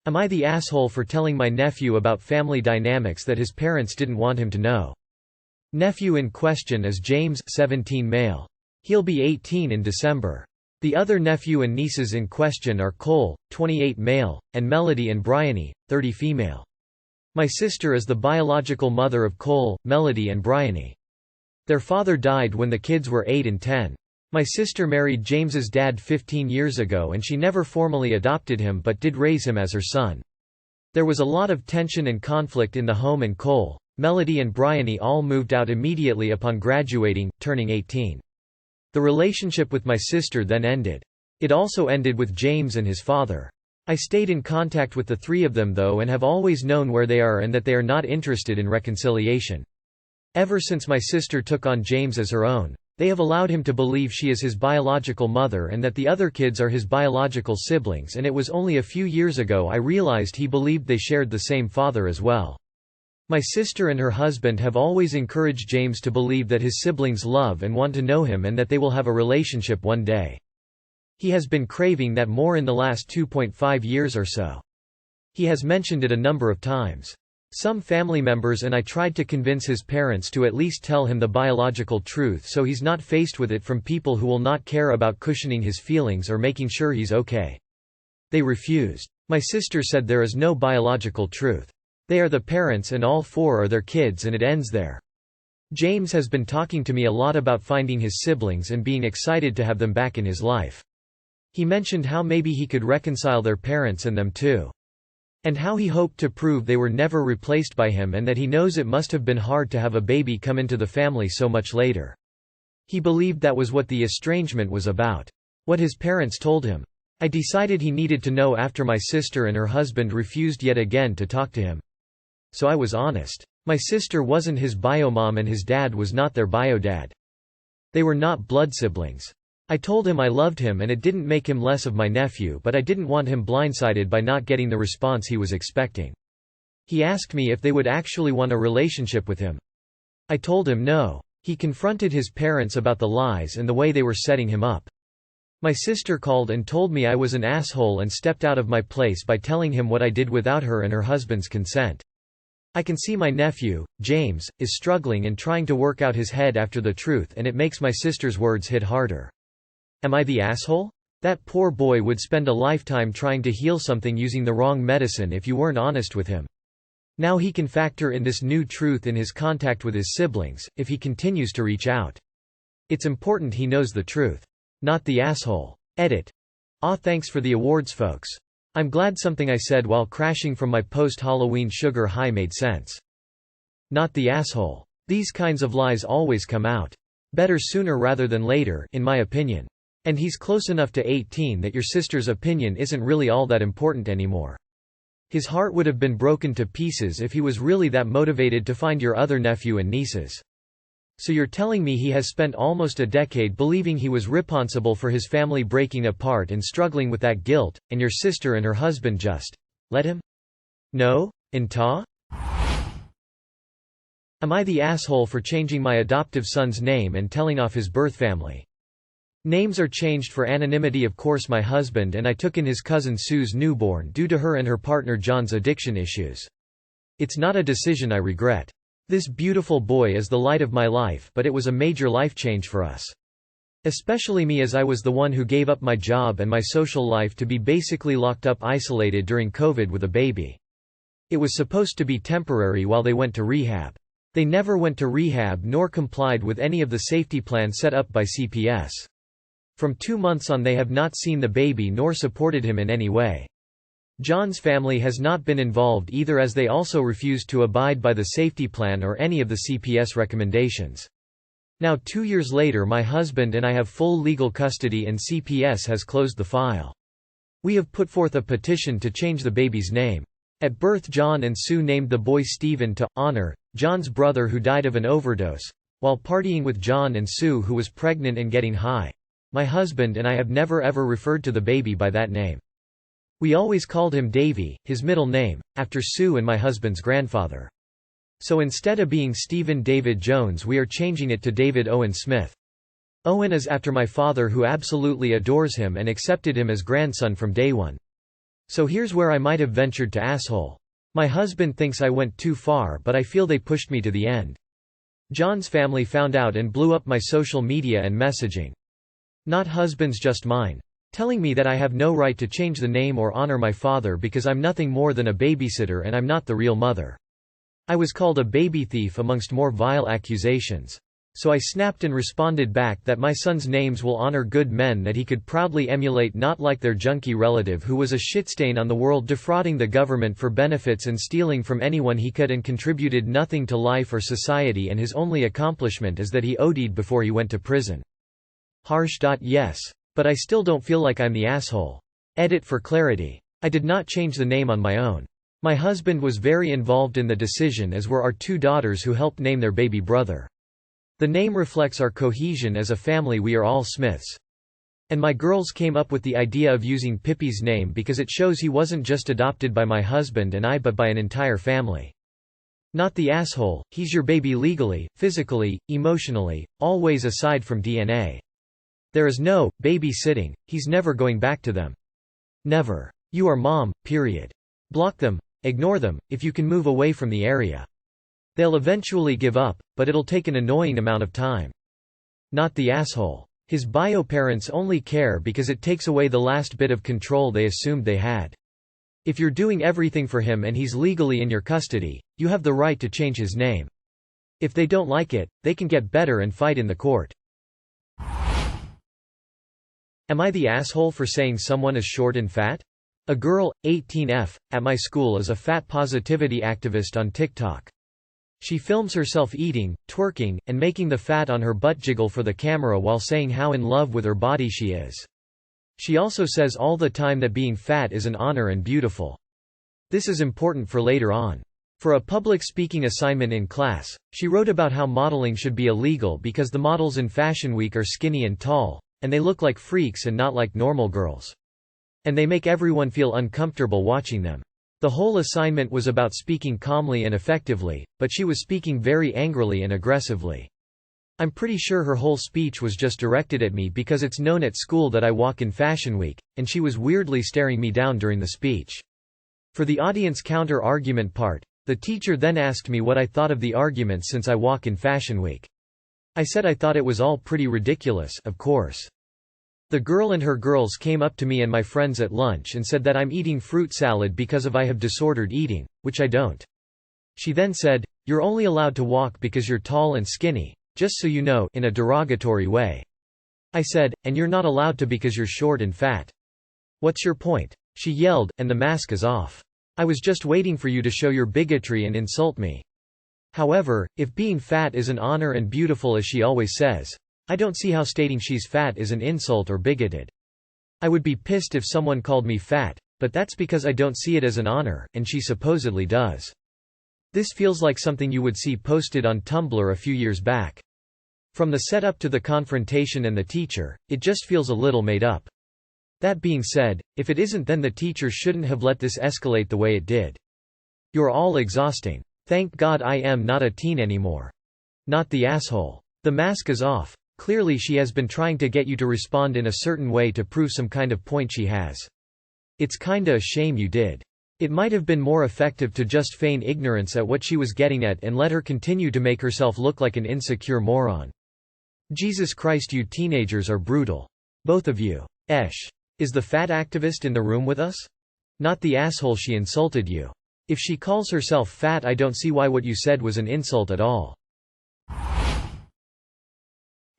Am I the asshole for telling my nephew about family dynamics that his parents didn't want him to know? Nephew in question is James, 17 male. He'll be 18 in December. The other nephew and nieces in question are Cole, 28 male, and Melody and Bryony, 30 female. My sister is the biological mother of Cole, Melody and Bryony. Their father died when the kids were 8 and 10. My sister married James's dad 15 years ago and she never formally adopted him but did raise him as her son. There was a lot of tension and conflict in the home and Cole, Melody and Bryony all moved out immediately upon graduating, turning 18. The relationship with my sister then ended. It also ended with James and his father. I stayed in contact with the three of them though and have always known where they are and that they are not interested in reconciliation. Ever since my sister took on James as her own, they have allowed him to believe she is his biological mother and that the other kids are his biological siblings, and it was only a few years ago I realized he believed they shared the same father as well. My sister and her husband have always encouraged James to believe that his siblings love and want to know him and that they will have a relationship one day. He has been craving that more in the last 2.5 years or so. He has mentioned it a number of times. Some family members and I tried to convince his parents to at least tell him the biological truth so he's not faced with it from people who will not care about cushioning his feelings or making sure he's okay. They refused. My sister said there is no biological truth. They are the parents and all four are their kids and it ends there. James has been talking to me a lot about finding his siblings and being excited to have them back in his life. He mentioned how maybe he could reconcile their parents and them too. And how he hoped to prove they were never replaced by him and that he knows it must have been hard to have a baby come into the family so much later. He believed that was what the estrangement was about. What his parents told him. I decided he needed to know after my sister and her husband refused yet again to talk to him. So I was honest. My sister wasn't his biomom and his dad was not their biodad. They were not blood siblings. I told him I loved him and it didn't make him less of my nephew, but I didn't want him blindsided by not getting the response he was expecting. He asked me if they would actually want a relationship with him. I told him no. He confronted his parents about the lies and the way they were setting him up. My sister called and told me I was an asshole and stepped out of my place by telling him what I did without her and her husband's consent. I can see my nephew, James, is struggling and trying to work out his head after the truth, and it makes my sister's words hit harder. Am I the asshole? That poor boy would spend a lifetime trying to heal something using the wrong medicine if you weren't honest with him. Now he can factor in this new truth in his contact with his siblings, if he continues to reach out. It's important he knows the truth. Not the asshole. Edit. Aw, thanks for the awards, folks. I'm glad something I said while crashing from my post-Halloween sugar high made sense. Not the asshole. These kinds of lies always come out. Better sooner rather than later, in my opinion. And he's close enough to 18 that your sister's opinion isn't really all that important anymore. His heart would have been broken to pieces if he was really that motivated to find your other nephew and nieces. So you're telling me he has spent almost a decade believing he was responsible for his family breaking apart and struggling with that guilt, and your sister and her husband just let him? No? Inta? Am I the asshole for changing my adoptive son's name and telling off his birth family? Names are changed for anonymity. Of course my husband and I took in his cousin Sue's newborn due to her and her partner John's addiction issues. It's not a decision I regret. This beautiful boy is the light of my life, but it was a major life change for us. Especially me, as I was the one who gave up my job and my social life to be basically locked up isolated during COVID with a baby. It was supposed to be temporary while they went to rehab. They never went to rehab nor complied with any of the safety plans set up by CPS. From 2 months on they have not seen the baby nor supported him in any way. John's family has not been involved either, as they also refused to abide by the safety plan or any of the CPS recommendations. Now 2 years later my husband and I have full legal custody and CPS has closed the file. We have put forth a petition to change the baby's name. At birth John and Sue named the boy Stephen to honor John's brother who died of an overdose, while partying with John and Sue, who was pregnant and getting high. My husband and I have never ever referred to the baby by that name. We always called him Davy, his middle name, after Sue and my husband's grandfather. So instead of being Stephen David Jones we are changing it to David Owen Smith. Owen is after my father, who absolutely adores him and accepted him as grandson from day one. So here's where I might have ventured to asshole. My husband thinks I went too far, but I feel they pushed me to the end. John's family found out and blew up my social media and messaging. Not husband's, just mine. Telling me that I have no right to change the name or honor my father because I'm nothing more than a babysitter and I'm not the real mother. I was called a baby thief amongst more vile accusations. So I snapped and responded back that my son's names will honor good men that he could proudly emulate, not like their junkie relative who was a shitstain on the world, defrauding the government for benefits and stealing from anyone he could and contributed nothing to life or society, and his only accomplishment is that he OD'd before he went to prison. Harsh. Yes. But I still don't feel like I'm the asshole. Edit for clarity. I did not change the name on my own. My husband was very involved in the decision, as were our 2 daughters who helped name their baby brother. The name reflects our cohesion as a family, we are all Smiths. And my girls came up with the idea of using Pippi's name because it shows he wasn't just adopted by my husband and I but by an entire family. Not the asshole, he's your baby legally, physically, emotionally, always aside from DNA. There is no babysitting, he's never going back to them. Never. You are mom, period. Block them, ignore them, if you can move away from the area. They'll eventually give up, but it'll take an annoying amount of time. Not the asshole. His bio parents only care because it takes away the last bit of control they assumed they had. If you're doing everything for him and he's legally in your custody, you have the right to change his name. If they don't like it, they can get better and fight in the court. Am I the asshole for saying someone is short and fat? A girl, 18F, at my school is a fat positivity activist on TikTok. She films herself eating, twerking, and making the fat on her butt jiggle for the camera while saying how in love with her body she is. She also says all the time that being fat is an honor and beautiful. This is important for later on. For a public speaking assignment in class, she wrote about how modeling should be illegal because the models in Fashion Week are skinny and tall, and they look like freaks and not like normal girls. And they make everyone feel uncomfortable watching them. The whole assignment was about speaking calmly and effectively, but she was speaking very angrily and aggressively. I'm pretty sure her whole speech was just directed at me because it's known at school that I walk in Fashion Week, and she was weirdly staring me down during the speech. For the audience counter-argument part, the teacher then asked me what I thought of the argument since I walk in Fashion Week. I said I thought it was all pretty ridiculous, of course. The girl and her girls came up to me and my friends at lunch and said that I'm eating fruit salad because of I have disordered eating, which I don't. She then said, "You're only allowed to walk because you're tall and skinny, just so you know," in a derogatory way. I said, "And you're not allowed to because you're short and fat. What's your point?" She yelled, "And the mask is off. I was just waiting for you to show your bigotry and insult me." However, if being fat is an honor and beautiful as she always says, I don't see how stating she's fat is an insult or bigoted. I would be pissed if someone called me fat, but that's because I don't see it as an honor, and she supposedly does. This feels like something you would see posted on Tumblr a few years back. From the setup to the confrontation and the teacher, it just feels a little made up. That being said, if it isn't, then the teacher shouldn't have let this escalate the way it did. You're all exhausting. Thank God I am not a teen anymore. Not the asshole. The mask is off. Clearly she has been trying to get you to respond in a certain way to prove some kind of point she has. It's kinda a shame you did. It might have been more effective to just feign ignorance at what she was getting at and let her continue to make herself look like an insecure moron. Jesus Christ, you teenagers are brutal. Both of you. Esh. Is the fat activist in the room with us? Not the asshole, she insulted you. If she calls herself fat, I don't see why what you said was an insult at all.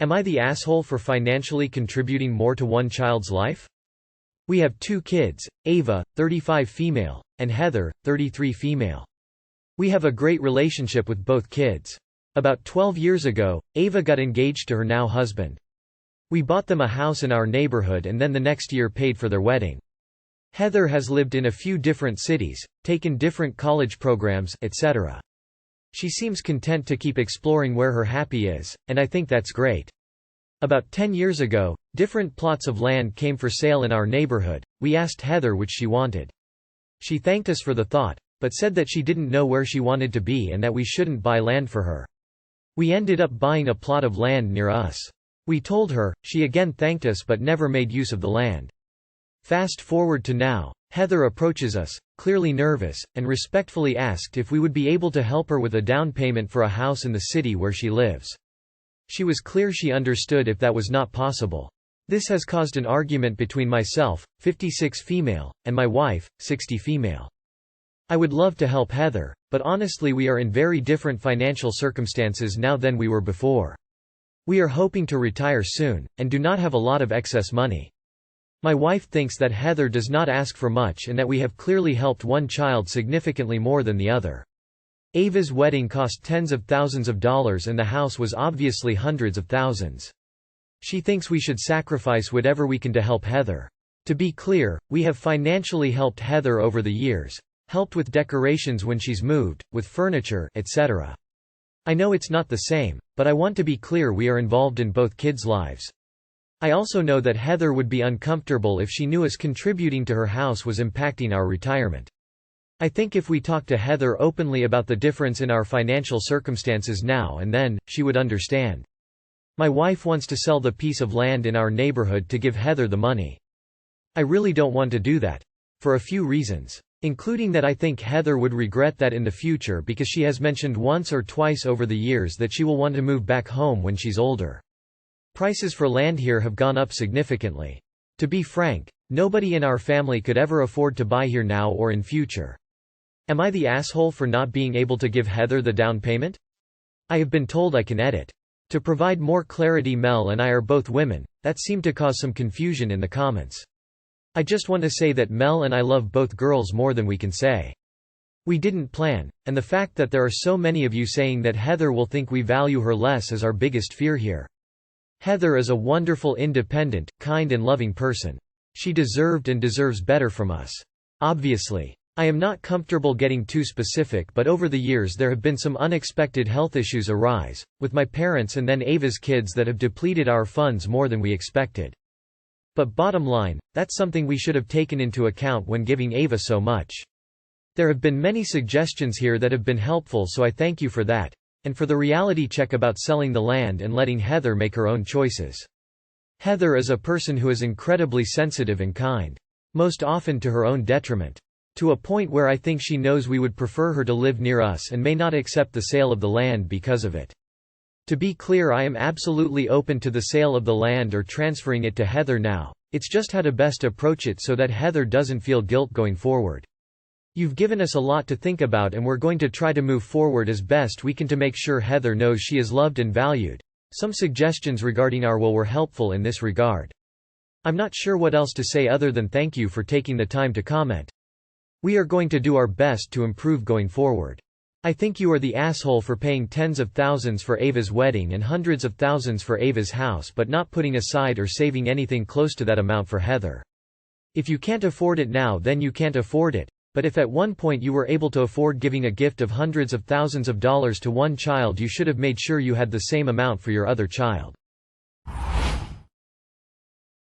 Am I the asshole for financially contributing more to one child's life? We have 2 kids, Ava, 35 female, and Heather, 33 female. We have a great relationship with both kids. About 12 years ago, Ava got engaged to her now husband. We bought them a house in our neighborhood and then the next year paid for their wedding. Heather has lived in a few different cities, taken different college programs, etc. She seems content to keep exploring where her happy is, and I think that's great. About 10 years ago, different plots of land came for sale in our neighborhood. We asked Heather which she wanted. She thanked us for the thought, but said that she didn't know where she wanted to be and that we shouldn't buy land for her. We ended up buying a plot of land near us. We told her, she again thanked us but never made use of the land. Fast forward to now, Heather approaches us, clearly nervous, and respectfully asked if we would be able to help her with a down payment for a house in the city where she lives. She was clear she understood if that was not possible. This has caused an argument between myself, 56 female, and my wife, 60 female. I would love to help Heather, but honestly we are in very different financial circumstances now than we were before. We are hoping to retire soon, and do not have a lot of excess money. My wife thinks that Heather does not ask for much and that we have clearly helped one child significantly more than the other. Ava's wedding cost tens of thousands of dollars and the house was obviously hundreds of thousands. She thinks we should sacrifice whatever we can to help Heather. To be clear, we have financially helped Heather over the years, helped with decorations when she's moved, with furniture, etc. I know it's not the same, but I want to be clear we are involved in both kids' lives. I also know that Heather would be uncomfortable if she knew us contributing to her house was impacting our retirement. I think if we talk to Heather openly about the difference in our financial circumstances now and then, she would understand. My wife wants to sell the piece of land in our neighborhood to give Heather the money. I really don't want to do that. For a few reasons. Including that I think Heather would regret that in the future because she has mentioned once or twice over the years that she will want to move back home when she's older. Prices for land here have gone up significantly. To be frank, nobody in our family could ever afford to buy here now or in future. Am I the asshole for not being able to give Heather the down payment? I have been told I can edit. To provide more clarity, Mel and I are both women. That seemed to cause some confusion in the comments. I just want to say that Mel and I love both girls more than we can say. We didn't plan, and the fact that there are so many of you saying that Heather will think we value her less is our biggest fear here. Heather is a wonderful, independent, kind and loving person. She deserved and deserves better from us. Obviously. I am not comfortable getting too specific, but over the years there have been some unexpected health issues arise, with my parents and then Ava's kids that have depleted our funds more than we expected. But bottom line, that's something we should have taken into account when giving Ava so much. There have been many suggestions here that have been helpful, so I thank you for that. And for the reality check about selling the land and letting Heather make her own choices. Heather is a person who is incredibly sensitive and kind. Most often to her own detriment. To a point where I think she knows we would prefer her to live near us and may not accept the sale of the land because of it. To be clear, I am absolutely open to the sale of the land or transferring it to Heather now. It's just how to best approach it so that Heather doesn't feel guilt going forward. You've given us a lot to think about and we're going to try to move forward as best we can to make sure Heather knows she is loved and valued. Some suggestions regarding our will were helpful in this regard. I'm not sure what else to say other than thank you for taking the time to comment. We are going to do our best to improve going forward. I think you are the asshole for paying tens of thousands for Ava's wedding and hundreds of thousands for Ava's house but not putting aside or saving anything close to that amount for Heather. If you can't afford it now, then you can't afford it. But if at one point you were able to afford giving a gift of hundreds of thousands of dollars to one child, you should have made sure you had the same amount for your other child.